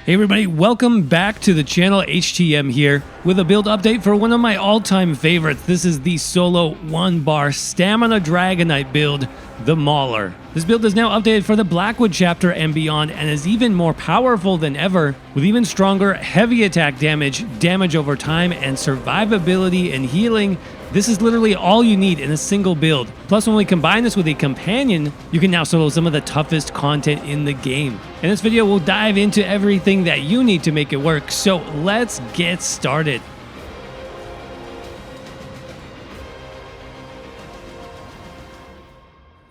Hey everybody, welcome back to the channel. HTM here with a build update for one of my all-time favorites. This is the solo 1-bar Stamina Dragonknight build, the MAULER. This build is now updated for the Blackwood chapter and beyond and is even more powerful than ever with even stronger heavy attack damage, damage over time, and survivability and healing. This is literally all you need in a single build. Plus, when we combine this with a companion, you can now solo some of the toughest content in the game. In this video, we'll dive into everything that you need to make it work, so let's get started.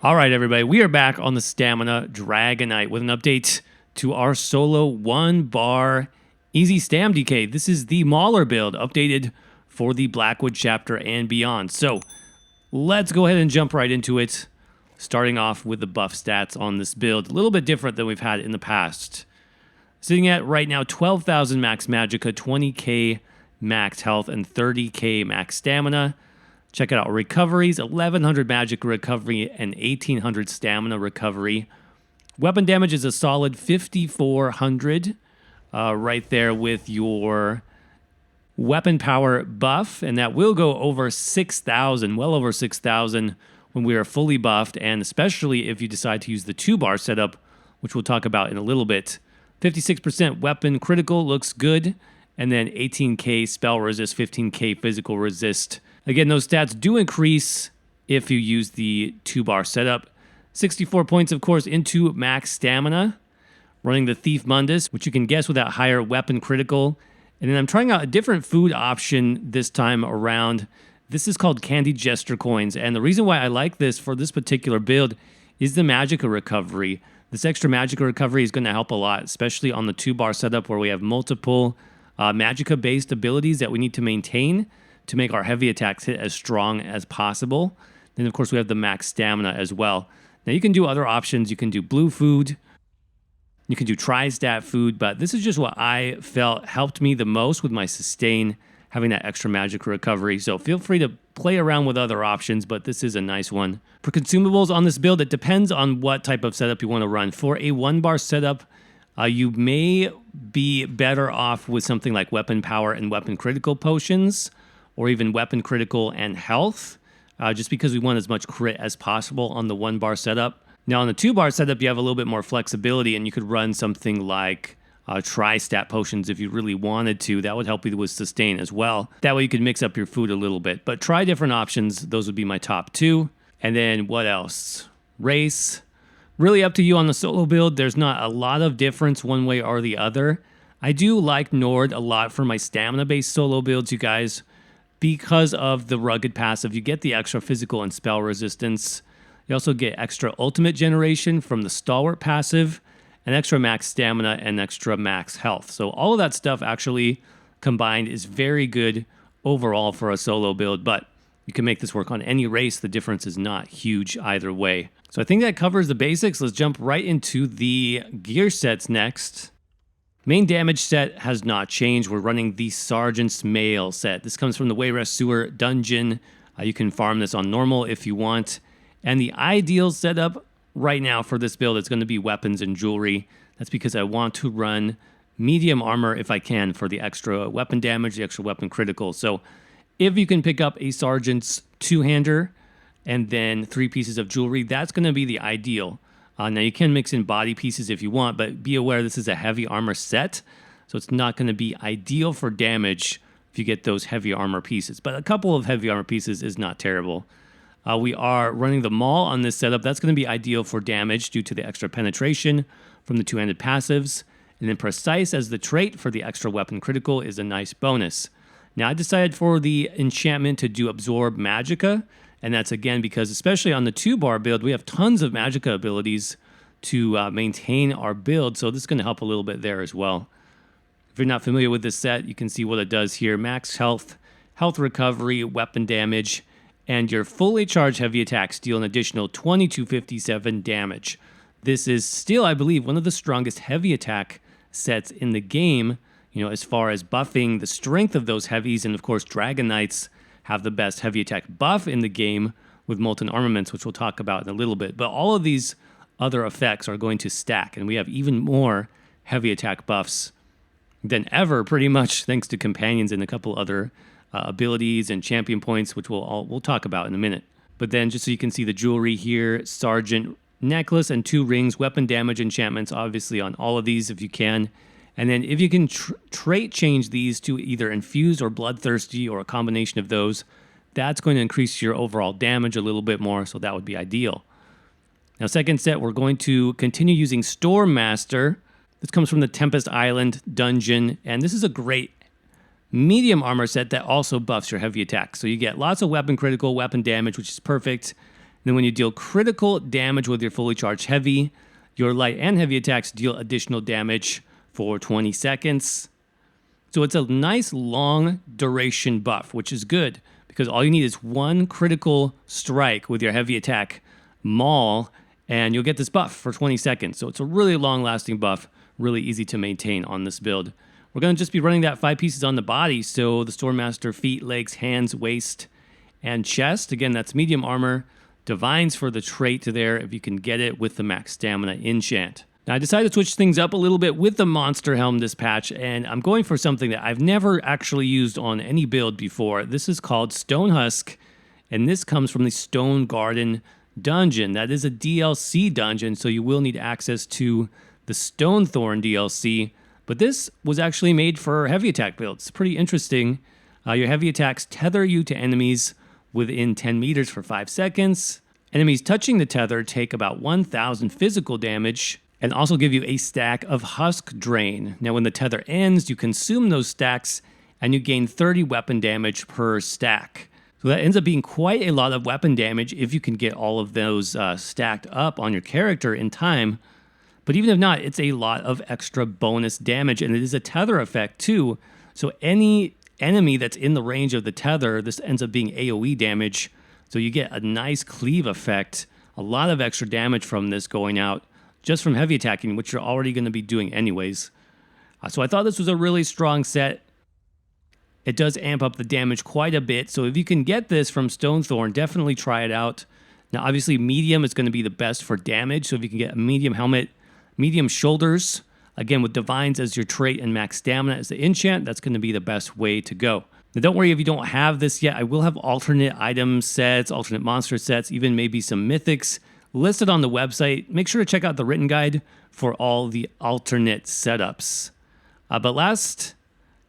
Alright everybody, we are back on the Stamina Dragonknight with an update to our solo 1-bar easy stam DK. This is the MAULER build, updated for the Blackwood chapter and beyond. So let's go ahead and jump right into it, starting off with the buff stats on this build. A little bit different than we've had in the past. Sitting at right now 12,000 max magicka, 20k max health, and 30k max stamina. Check it out, recoveries, 1100 magic recovery and 1800 stamina recovery. Weapon damage is a solid 5400, right there with your weapon power buff, and that will go over 6,000, well over 6,000 when we are fully buffed, and especially if you decide to use the 2-bar setup, which we'll talk about in a little bit. 56% weapon critical looks good, and then 18k spell resist, 15k physical resist. Again, those stats do increase if you use the 2-bar setup. 64 points, of course, into max stamina. Running the Thief Mundus, which you can guess without higher weapon critical. And then I'm trying out a different food option this time around. This is called Candy Jester Coins. And the reason why I like this for this particular build is the magicka recovery. This extra magicka recovery is going to help a lot, especially on the 2-bar setup where we have multiple magicka-based abilities that we need to maintain to make our heavy attacks hit as strong as possible. Then, of course, we have the max stamina as well. Now, you can do other options. You can do blue food. You can do tri-stat food, but this is just what I felt helped me the most with my sustain, having that extra magic recovery. So feel free to play around with other options, but this is a nice one. For consumables on this build, it depends on what type of setup you want to run. For a 1-bar setup, you may be better off with something like weapon power and weapon critical potions, or even weapon critical and health, just because we want as much crit as possible on the 1-bar setup. Now, on the 2-bar setup, you have a little bit more flexibility, and you could run something like tri-stat potions if you really wanted to. That would help you with sustain as well. That way you could mix up your food a little bit. But try different options. Those would be my top 2. And then what else? Race. Really up to you on the solo build. There's not a lot of difference one way or the other. I do like Nord a lot for my stamina-based solo builds, you guys, because of the rugged passive. You get the extra physical and spell resistance. You also get extra ultimate generation from the stalwart passive, and extra max stamina and extra max health. So all of that stuff actually combined is very good overall for a solo build, but you can make this work on any race. The difference is not huge either way. So I think that covers the basics. Let's jump right into the gear sets next. Main damage set has not changed. We're running the Sergeant's Mail set. This comes from the Wayrest Sewer Dungeon. You can farm this on normal if you want. And the ideal setup right now for this build is going to be weapons and jewelry. That's because I want to run medium armor if I can for the extra weapon damage, the extra weapon critical. So if you can pick up a Sergeant's 2-hander and then 3 pieces of jewelry, that's going to be the ideal. Now you can mix in body pieces if you want, but be aware this is a heavy armor set, so it's not going to be ideal for damage if you get those heavy armor pieces. But a couple of heavy armor pieces is not terrible. We are running the Maul on this setup. That's going to be ideal for damage due to the extra penetration from the 2-handed passives. And then Precise as the trait for the extra weapon critical is a nice bonus. Now I decided for the enchantment to do Absorb Magicka. And that's again because especially on the 2-bar build, we have tons of Magicka abilities to maintain our build. So this is going to help a little bit there as well. If you're not familiar with this set, you can see what it does here. Max health, health recovery, weapon damage, and your fully charged heavy attacks deal an additional 2257 damage. This is still, I believe, one of the strongest heavy attack sets in the game, you know, as far as buffing the strength of those heavies. And of course, Dragon Knights have the best heavy attack buff in the game with Molten Armaments, which we'll talk about in a little bit. But all of these other effects are going to stack, and we have even more heavy attack buffs than ever, pretty much, thanks to companions and a couple other abilities and champion points, which we'll talk about in a minute. But then just so you can see the jewelry here, Sergeant necklace and 2 rings, weapon damage enchantments, obviously on all of these if you can. And then if you can trait change these to either infused or bloodthirsty or a combination of those, that's going to increase your overall damage a little bit more, so that would be ideal. Now, second set, we're going to continue using Storm Master. This comes from the Tempest Island dungeon, and this is a great medium armor set that also buffs your heavy attack. So you get lots of weapon critical, weapon damage, which is perfect. And then when you deal critical damage with your fully charged heavy, your light and heavy attacks deal additional damage for 20 seconds. So it's a nice long duration buff, which is good because all you need is 1 critical strike with your heavy attack, Maul, and you'll get this buff for 20 seconds. So it's a really long lasting buff, really easy to maintain on this build. We're going to just be running that 5 pieces on the body, so the Storm Master, feet, legs, hands, waist, and chest. Again, that's medium armor. Divines for the trait there if you can get it with the max stamina enchant. Now, I decided to switch things up a little bit with the monster helm this patch, and I'm going for something that I've never actually used on any build before. This is called Stone Husk, and this comes from the Stone Garden dungeon. That is a DLC dungeon, so you will need access to the Stonethorn DLC. But this was actually made for heavy attack builds. It's pretty interesting. Your heavy attacks tether you to enemies within 10 meters for 5 seconds. Enemies touching the tether take about 1,000 physical damage and also give you a stack of Husk Drain. Now, when the tether ends, you consume those stacks and you gain 30 weapon damage per stack. So that ends up being quite a lot of weapon damage if you can get all of those stacked up on your character in time. But even if not, it's a lot of extra bonus damage, and it is a tether effect too. So any enemy that's in the range of the tether, this ends up being AoE damage. So you get a nice cleave effect, a lot of extra damage from this going out just from heavy attacking, which you're already going to be doing anyways. So I thought this was a really strong set. It does amp up the damage quite a bit. So if you can get this from Stonethorn, definitely try it out. Now, obviously, medium is going to be the best for damage. So if you can get a medium helmet, medium shoulders, again, with Divines as your trait and max stamina as the enchant, that's going to be the best way to go. Now, don't worry if you don't have this yet. I will have alternate item sets, alternate monster sets, even maybe some mythics listed on the website. Make sure to check out the written guide for all the alternate setups. But last,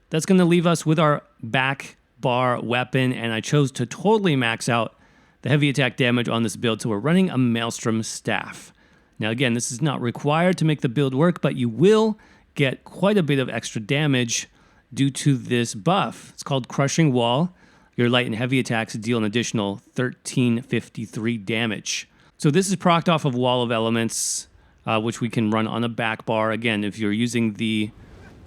that's going to leave us with our back bar weapon, and I chose to totally max out the heavy attack damage on this build, so we're running a Maelstrom Staff. Now, again, this is not required to make the build work, but you will get quite a bit of extra damage due to this buff. It's called Crushing Wall. Your light and heavy attacks deal an additional 1353 damage. So this is procced off of Wall of Elements, which we can run on a back bar. Again, if you're using the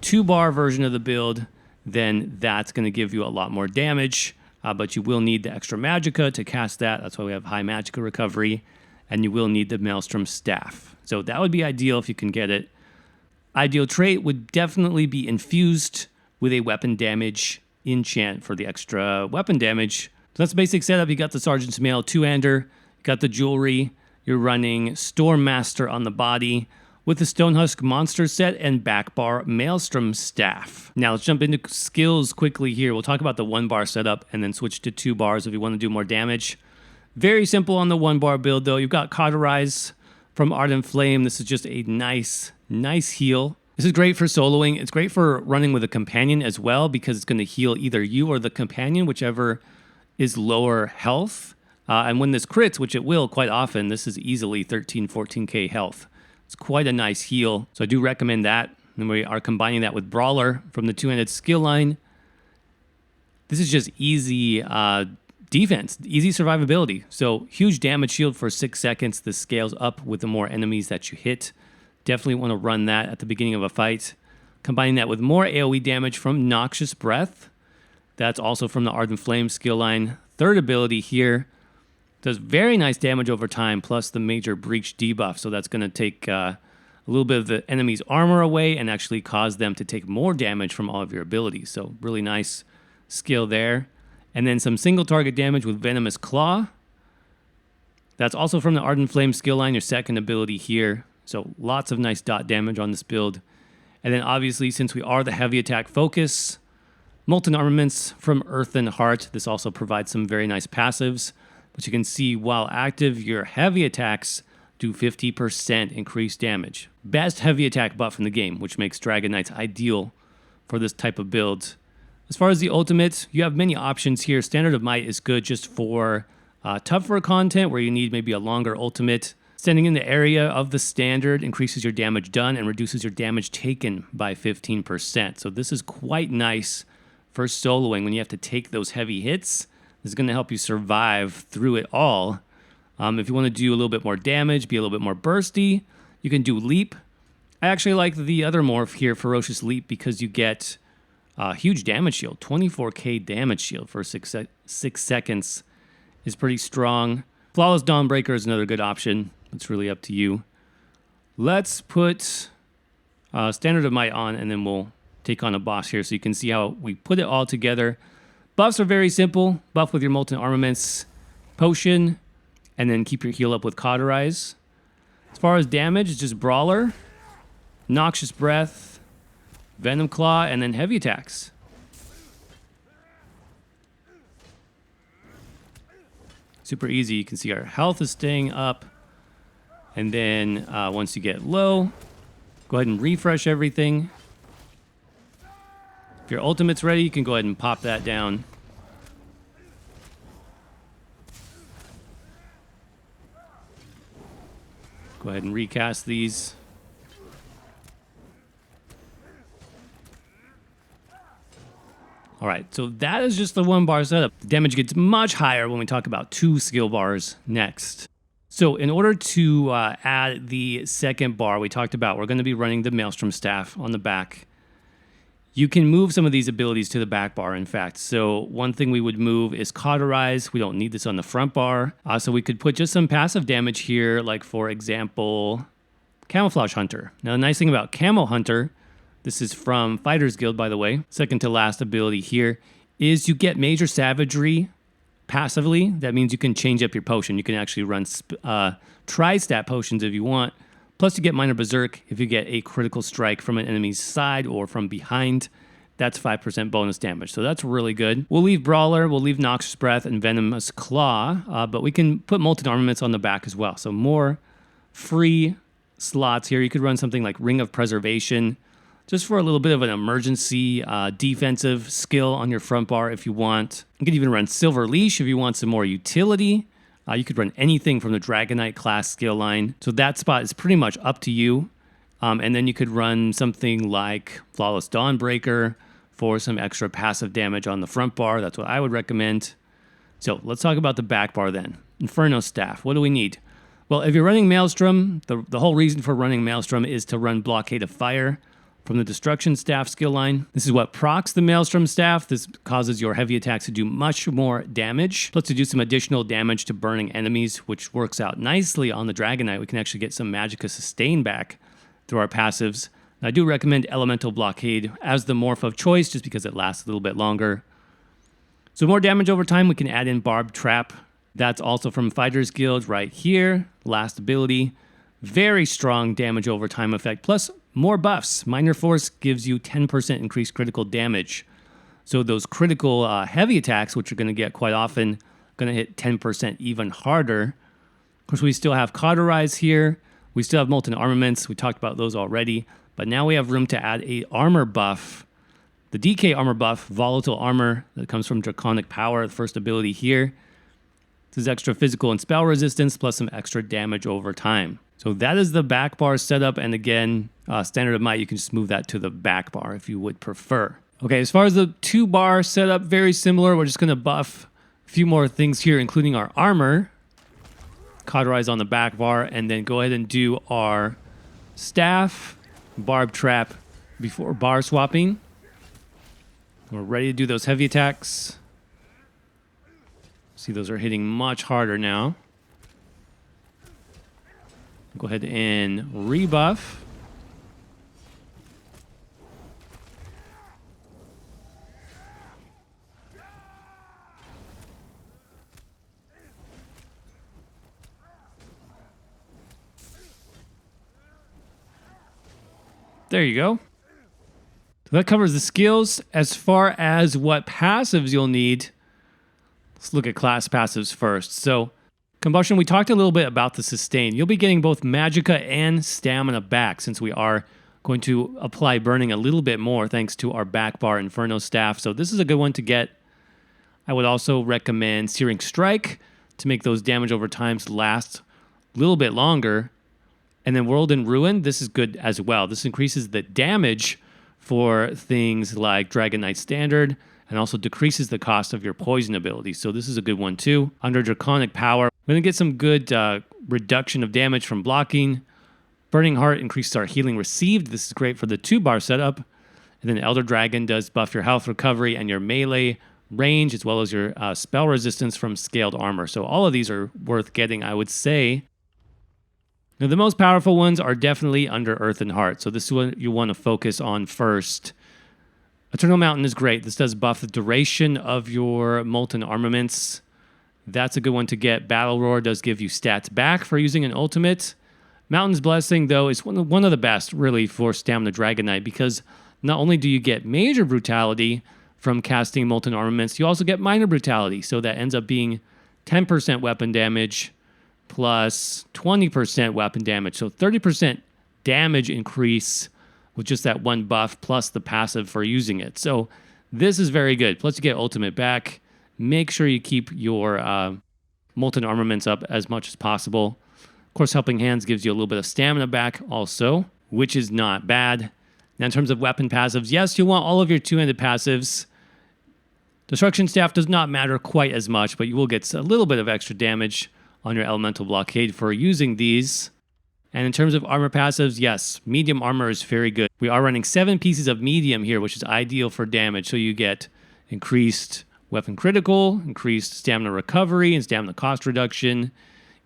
2-bar version of the build, then that's going to give you a lot more damage, but you will need the extra Magicka to cast that. That's why we have high Magicka recovery. And you will need the Maelstrom Staff. So that would be ideal if you can get it. Ideal trait would definitely be infused with a weapon damage enchant for the extra weapon damage. So that's the basic setup. You got the Sergeant's Mail 2-hander, you got the jewelry, you're running Storm Master on the body with the Stonehusk monster set and back bar Maelstrom Staff. Now let's jump into skills quickly here. We'll talk about the 1-bar setup and then switch to 2 bars if you want to do more damage. Very simple on the 1-bar build, though. You've got Cauterize from Ardent Flame. This is just a nice heal. This is great for soloing. It's great for running with a companion as well because it's going to heal either you or the companion, whichever is lower health. And when this crits, which it will quite often, this is easily 13, 14k health. It's quite a nice heal, so I do recommend that. And we are combining that with Brawler from the 2-handed skill line. This is just easy defense, easy survivability. So huge damage shield for 6 seconds. This scales up with the more enemies that you hit. Definitely want to run that at the beginning of a fight. Combining that with more AoE damage from Noxious Breath. That's also from the Ardent Flame skill line. Third ability here does very nice damage over time, plus the Major Breach debuff. So that's going to take a little bit of the enemy's armor away and actually cause them to take more damage from all of your abilities. So really nice skill there. And then some single target damage with Venomous Claw. That's also from the Ardent Flame skill line, your second ability here. So lots of nice dot damage on this build. And then obviously, since we are the heavy attack focus, Molten Armaments from Earthen Heart. This also provides some very nice passives. But you can see while active, your heavy attacks do 50% increased damage. Best heavy attack buff in the game, which makes Dragon Knights ideal for this type of build. As far as the ultimate, you have many options here. Standard of Might is good just for tougher content where you need maybe a longer ultimate. Standing in the area of the standard increases your damage done and reduces your damage taken by 15%. So this is quite nice for soloing when you have to take those heavy hits. This is going to help you survive through it all. If you want to do a little bit more damage, be a little bit more bursty, you can do Leap. I actually like the other morph here, Ferocious Leap, because you get a huge damage shield. 24k damage shield for 6 seconds is pretty strong. Flawless Dawnbreaker is another good option. It's really up to you. Let's put Standard of Might on, and then we'll take on a boss here so you can see how we put it all together. Buffs are very simple. Buff with your Molten Armaments, Potion, and then keep your heal up with Cauterize. As far as damage, it's just Brawler, Noxious Breath, Venom Claw, and then heavy attacks. Super easy. You can see our health is staying up. And then once you get low, go ahead and refresh everything. If your ultimate's ready, you can go ahead and pop that down. Go ahead and recast these. All right, so that is just the 1 bar setup. The damage gets much higher when we talk about 2 skill bars next. So in order to add the 2nd bar we talked about, we're going to be running the Maelstrom Staff on the back. You can move some of these abilities to the back bar, in fact. So one thing we would move is Cauterize. We don't need this on the front bar. So we could put just some passive damage here, like for example, Camouflage Hunter. Now the nice thing about Camo Hunter, this is from Fighters Guild, by the way, second to last ability here, is you get Major Savagery passively. That means you can change up your potion. You can actually run tri-stat potions if you want. Plus you get Minor Berserk if you get a critical strike from an enemy's side or from behind. That's 5% bonus damage, so that's really good. We'll leave Brawler, we'll leave Noxious Breath and Venomous Claw, but we can put Molten Armaments on the back as well. So more free slots here. You could run something like Ring of Preservation, just for a little bit of an emergency defensive skill on your front bar if you want. You could even run Silver Leash if you want some more utility. You could run anything from the Dragon Knight class skill line. So that spot is pretty much up to you. And then you could run something like Flawless Dawnbreaker for some extra passive damage on the front bar. That's what I would recommend. So let's talk about the back bar then. Inferno Staff, what do we need? Well, if you're running Maelstrom, the whole reason for running Maelstrom is to run Blockade of Fire from the Destruction Staff skill line. This is what procs the Maelstrom Staff. This causes your heavy attacks to do much more damage, plus to do some additional damage to burning enemies, which works out nicely on the Dragon Knight. We can actually get some Magicka Sustain back through our passives. And I do recommend Elemental Blockade as the morph of choice, just because it lasts a little bit longer. So more damage over time, we can add in Barbed Trap. That's also from Fighters Guild right here. Last ability. Very strong damage over time effect, plus more buffs. Minor Force gives you 10% increased critical damage. So those critical heavy attacks, which you're going to get quite often, going to hit 10% even harder. Of course, we still have Cauterize here. We still have Molten Armaments. We talked about those already. But now we have room to add a armor buff. The DK armor buff, Volatile Armor, that comes from Draconic Power, the first ability here. This is extra physical and spell resistance, plus some extra damage over time. So that is the back bar setup, and again, Standard of Might, you can just move that to the back bar if you would prefer. Okay, as far as the 2 bar setup, very similar. We're just going to buff a few more things here, including our armor. Cauterize on the back bar, and then go ahead and do our staff, Barb Trap before bar swapping. We're ready to do those heavy attacks. See, those are hitting much harder now. Go ahead and rebuff. There you go. That covers the skills. As far as what passives you'll need, let's look at class passives first. So Combustion, we talked a little bit about the sustain. You'll be getting both Magicka and Stamina back since we are going to apply Burning a little bit more thanks to our back bar Inferno Staff. So this is a good one to get. I would also recommend Searing Strike to make those damage over times last a little bit longer. And then World in Ruin, this is good as well. This increases the damage for things like Dragonknight Standard and also decreases the cost of your poison ability. So this is a good one too. Under Draconic Power, we're going to get some good reduction of damage from blocking. Burning Heart increases our healing received. This is great for the 2-bar setup. And then Elder Dragon does buff your health recovery and your melee range, as well as your spell resistance from scaled armor. So all of these are worth getting, I would say. Now, the most powerful ones are definitely under Earth and Heart. So this is what you want to focus on first. Eternal Mountain is great. This does buff the duration of your molten armaments. That's a good one to get. Battle Roar does give you stats back for using an ultimate. Mountain's Blessing, though, is one of the best, really, for Stamina Dragonknight, because not only do you get major brutality from casting molten armaments, you also get minor brutality. So that ends up being 10% weapon damage plus 20% weapon damage. So 30% damage increase with just that one buff plus the passive for using it. So this is very good. Plus you get ultimate back. Make sure you keep your molten armaments up as much as possible. Of course, Helping Hands gives you a little bit of stamina back also, which is not bad. Now, in terms of weapon passives, yes, you want all of your two-handed passives. Destruction Staff does not matter quite as much, but you will get a little bit of extra damage on your Elemental Blockade for using these. And in terms of armor passives, yes, medium armor is very good. We are running 7 pieces of medium here, which is ideal for damage. So you get increased weapon critical, increased stamina recovery and stamina cost reduction,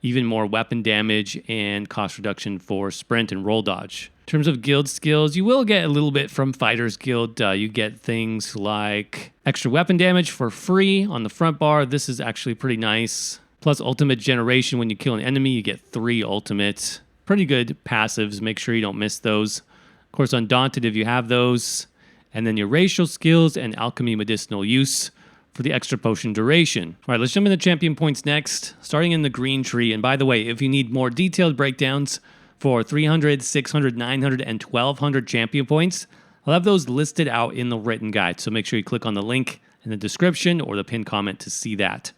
even more weapon damage and cost reduction for sprint and roll dodge. In terms of guild skills, you will get a little bit from Fighters Guild. You get things like extra weapon damage for free on the front bar. This is actually pretty nice. Plus ultimate generation. When you kill an enemy, you get 3 ultimate. Pretty good passives. Make sure you don't miss those. Of course, Undaunted if you have those. And then your racial skills and alchemy medicinal use for the extra potion duration. All right, let's jump into champion points next, starting in the green tree. And by the way, if you need more detailed breakdowns for 300, 600, 900, and 1200 champion points, I'll have those listed out in the written guide. So make sure you click on the link in the description or the pinned comment to see that.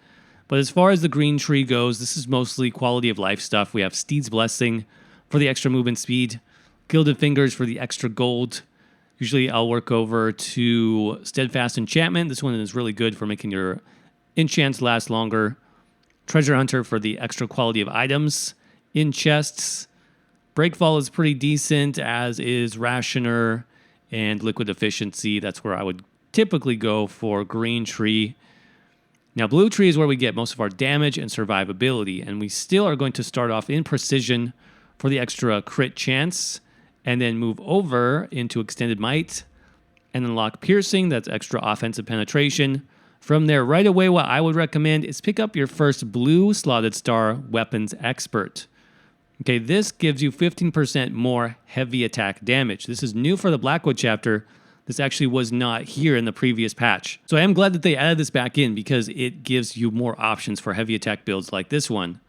But as far as the green tree goes, this is mostly quality of life stuff. We have Steed's Blessing for the extra movement speed, Gilded Fingers for the extra gold. Usually I'll work over to Steadfast Enchantment. This one is really good for making your enchants last longer. Treasure Hunter for the extra quality of items in chests. Breakfall is pretty decent, as is Rationer and Liquid Efficiency. That's where I would typically go for green tree. Now, blue tree is where we get most of our damage and survivability, and we still are going to start off in precision for the extra crit chance, and then move over into Extended Might, and unlock Piercing, that's extra offensive penetration. From there, right away, what I would recommend is pick up your first blue slotted star Weapons Expert. Okay, this gives you 15% more heavy attack damage. This is new for the Blackwood chapter. This actually was not here in the previous patch. So I am glad that they added this back in because it gives you more options for heavy attack builds like this one.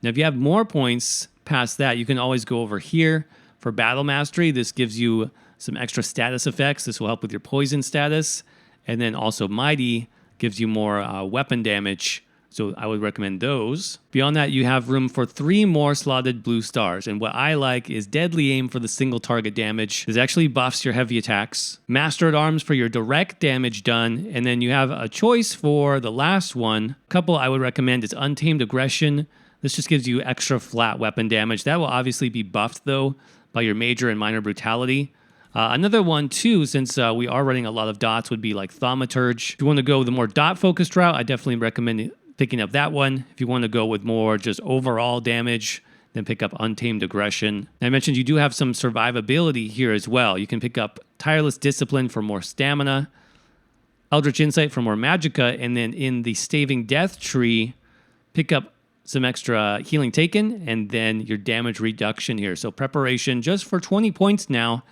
Now, if you have more points past that, you can always go over here for Battle Mastery. This gives you some extra status effects. This will help with your poison status. And then also Mighty gives you more weapon damage. So I would recommend those. Beyond that, you have room for 3 more slotted blue stars. And what I like is Deadly Aim for the single target damage. This actually buffs your heavy attacks. Master at Arms for your direct damage done. And then you have a choice for the last one. A couple I would recommend is Untamed Aggression. This just gives you extra flat weapon damage. That will obviously be buffed, though, by your major and minor brutality. Another one, too, since we are running a lot of dots, would be like Thaumaturge. If you want to go the more dot-focused route, I definitely recommend picking up that one. If you want to go with more just overall damage, then pick up Untamed Aggression. And I mentioned you do have some survivability here as well. You can pick up Tireless Discipline for more stamina, Eldritch Insight for more magicka, and then in the Staving Death tree, pick up some extra Healing Taken, and then your damage reduction here. So preparation just for 20 points now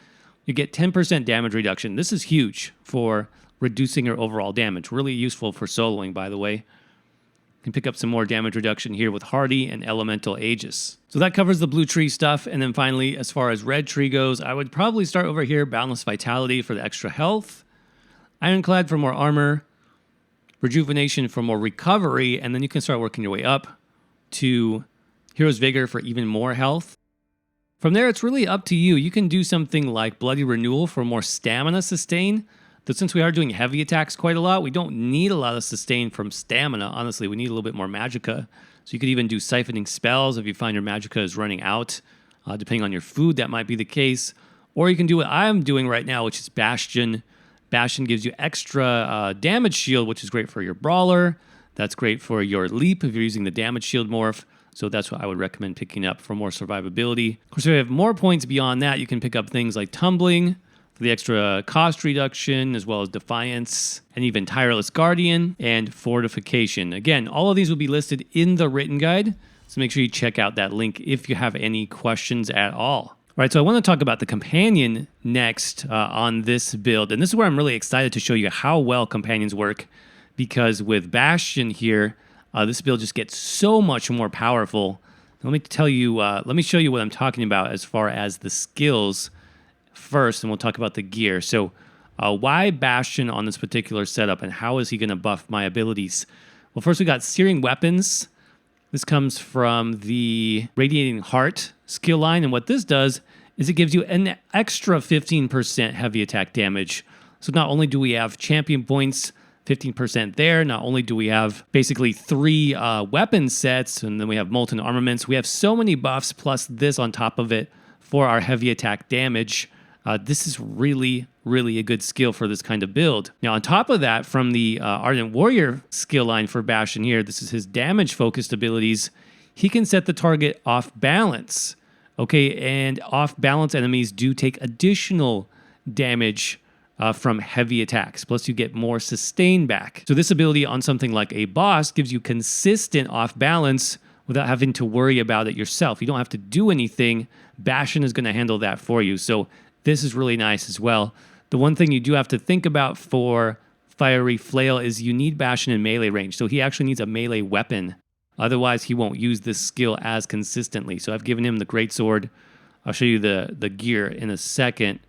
you get 10% damage reduction. This is huge for reducing your overall damage. Really useful for soloing, by the way. You can pick up some more damage reduction here with Hardy and Elemental Aegis. So that covers the blue tree stuff. And then finally, as far as red tree goes, I would probably start over here, Boundless Vitality for the extra health, Ironclad for more armor, Rejuvenation for more recovery, and then you can start working your way up to Hero's Vigor for even more health. From there, it's really up to you. You can do something like Bloody Renewal for more stamina sustain. But since we are doing heavy attacks quite a lot, we don't need a lot of sustain from stamina. Honestly, we need a little bit more magicka. So you could even do Siphoning Spells if you find your magicka is running out. Depending on your food, that might be the case. Or you can do what I'm doing right now, which is Bastion. Bastion gives you extra damage shield, which is great for your Brawler. That's great for your Leap if you're using the damage shield morph. So that's what I would recommend picking up for more survivability. Of course, if you have more points beyond that, you can pick up things like Tumbling for the extra cost reduction, as well as Defiance, and even Tireless Guardian and Fortification. Again, all of these will be listed in the written guide, so make sure you check out that link if you have any questions at all. All right, so I want to talk about the companion next on this build. And this is where I'm really excited to show you how well companions work, because with Bastion here, this build just gets so much more powerful. Let me tell you, let me show you what I'm talking about as far as the skills first, and we'll talk about the gear. So why Bastion on this particular setup, and how is he going to buff my abilities? Well, first we got Searing Weapons. This comes from the Radiating Heart skill line, and what this does is it gives you an extra 15% heavy attack damage. So not only do we have champion points, 15% there, not only do we have basically 3 weapon sets, and then we have Molten Armaments, we have so many buffs plus this on top of it for our heavy attack damage. This is really, really a good skill for this kind of build. Now, on top of that, from the Ardent Warrior skill line for Bastion here, this is his damage-focused abilities. He can set the target off balance. Okay, and off-balance enemies do take additional damage from heavy attacks. Plus, you get more sustain back. So this ability on something like a boss gives you consistent off-balance without having to worry about it yourself. You don't have to do anything. Bastion is going to handle that for you. So this is really nice as well. The one thing you do have to think about for Fiery Flail is you need Bastion in melee range. So he actually needs a melee weapon. Otherwise, he won't use this skill as consistently. So I've given him the Greatsword. I'll show you the gear in a second.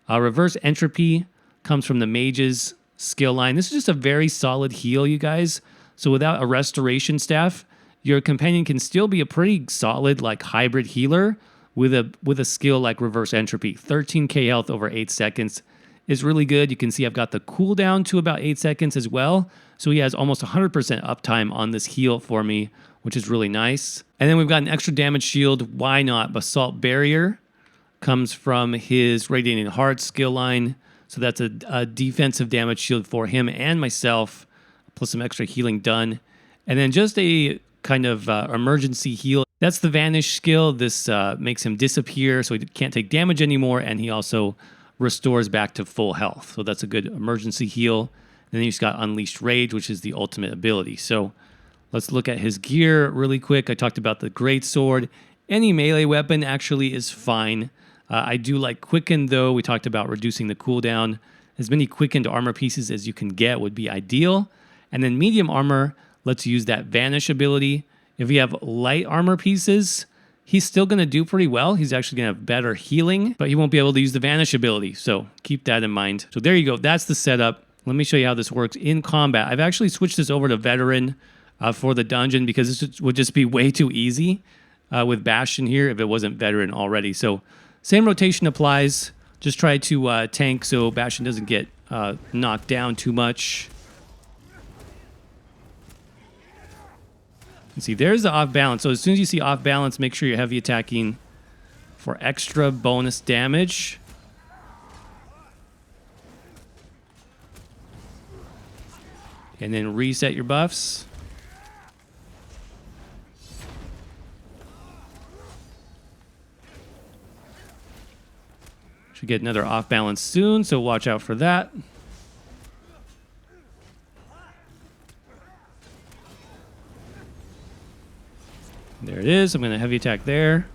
Reverse Entropy comes from the Mage's skill line. This is just a very solid heal, you guys. So without a Restoration Staff, your companion can still be a pretty solid like hybrid healer with a skill like Reverse Entropy. 13k health over 8 seconds is really good. You can see I've got the cooldown to about 8 seconds as well. So he has almost 100% uptime on this heal for me, which is really nice. And then we've got an extra damage shield. Why not? Basalt Barrier comes from his Radiating Heart skill line. So that's a defensive damage shield for him and myself, plus some extra healing done. And then just a kind of emergency heal. That's the Vanish skill. This makes him disappear, so he can't take damage anymore, and he also restores back to full health. So that's a good emergency heal. And then he's got Unleashed Rage, which is the ultimate ability. So let's look at his gear really quick. I talked about the Greatsword. Any melee weapon actually is fine. I do like Quicken, though. We talked about reducing the cooldown. As many quickened armor pieces as you can get would be ideal. And then medium armor lets you use that Vanish ability. If you have light armor pieces, he's still going to do pretty well. He's actually going to have better healing, but he won't be able to use the Vanish ability. So keep that in mind. So there you go. That's the setup. Let me show you how this works in combat. I've actually switched this over to Veteran for the dungeon because this would just be way too easy with Bastion here if it wasn't Veteran already. So same rotation applies. Just try to tank so Bastion doesn't get knocked down too much. You see, there's the off balance. So as soon as you see off balance, make sure you're heavy attacking for extra bonus damage. And then reset your buffs. Should get another off balance soon, so watch out for that. There it is. I'm going to heavy attack there.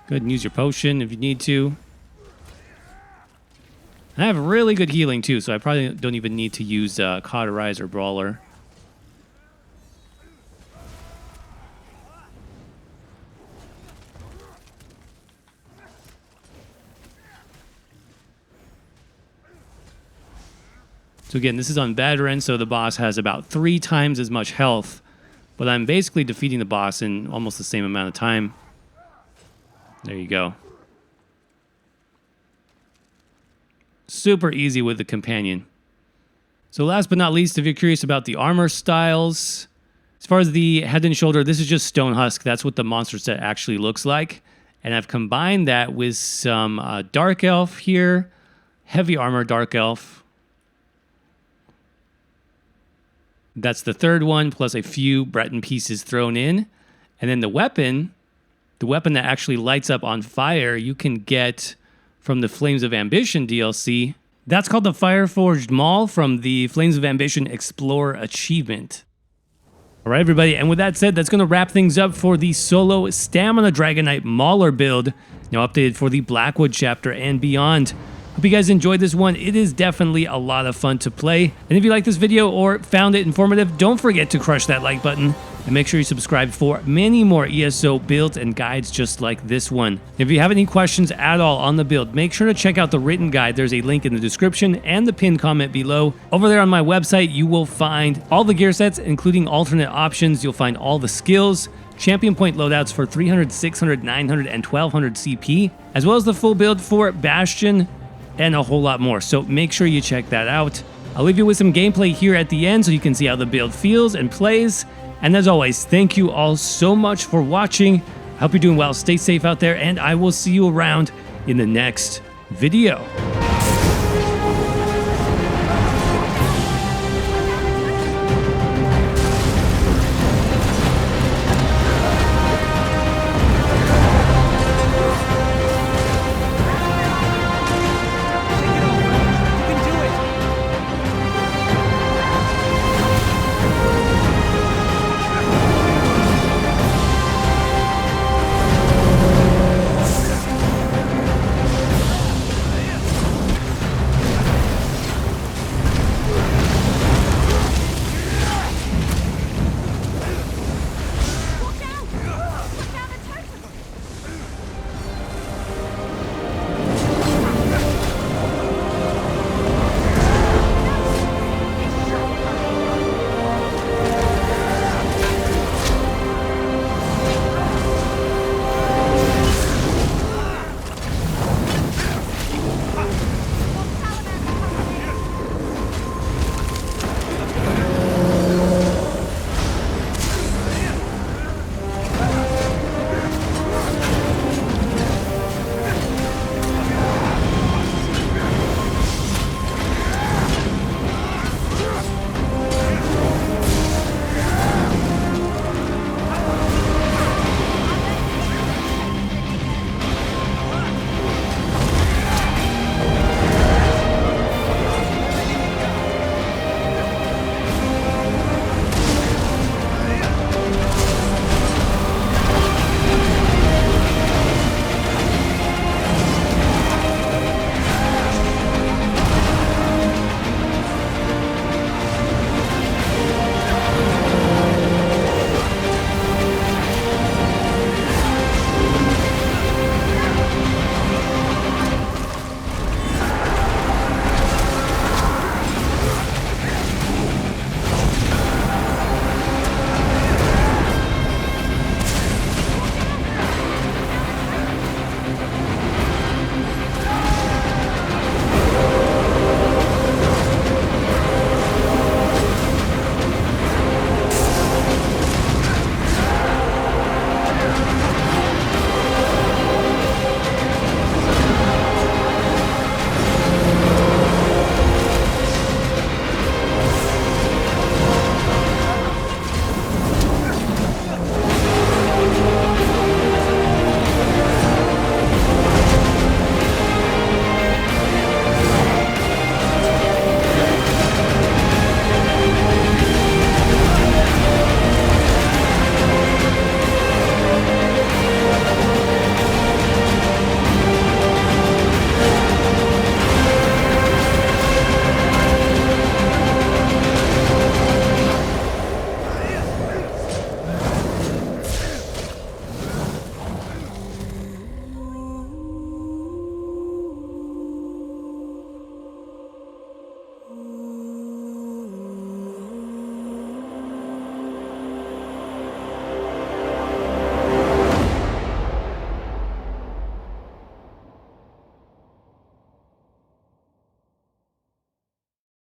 Go ahead and use your potion if you need to. I have really good healing too, so I probably don't even need to use Cauterize or Brawler. So again, this is on Veteran, so the boss has about 3 times as much health, but I'm basically defeating the boss in almost the same amount of time. There you go. Super easy with the companion. So last but not least, if you're curious about the armor styles, as far as the head and shoulder, this is just Stone Husk. That's what the monster set actually looks like. And I've combined that with some Dark Elf here, heavy armor Dark Elf. That's the third one, plus a few Breton pieces thrown in. And then the weapon that actually lights up on fire, you can get from the Flames of Ambition DLC. That's called the Fireforged Maul from the Flames of Ambition Explorer achievement. All right, everybody, and with that said, that's going to wrap things up for the solo Stamina Dragonknight Mauler build, now updated for the Blackwood chapter and beyond. Hope you guys enjoyed this one. It is definitely a lot of fun to play. And if you liked this video or found it informative, don't forget to crush that like button and make sure you subscribe for many more ESO builds and guides just like this one. If you have any questions at all on the build, make sure to check out the written guide. There's a link in the description and the pinned comment below. Over there on my website, you will find all the gear sets, including alternate options. You'll find all the skills, champion point loadouts for 300, 600, 900, and 1200 CP, as well as the full build for Bastion, and a whole lot more, so make sure you check that out. I'll leave you with some gameplay here at the end so you can see how the build feels and plays. And as always, thank you all so much for watching. I hope you're doing well, stay safe out there, and I will see you around in the next video.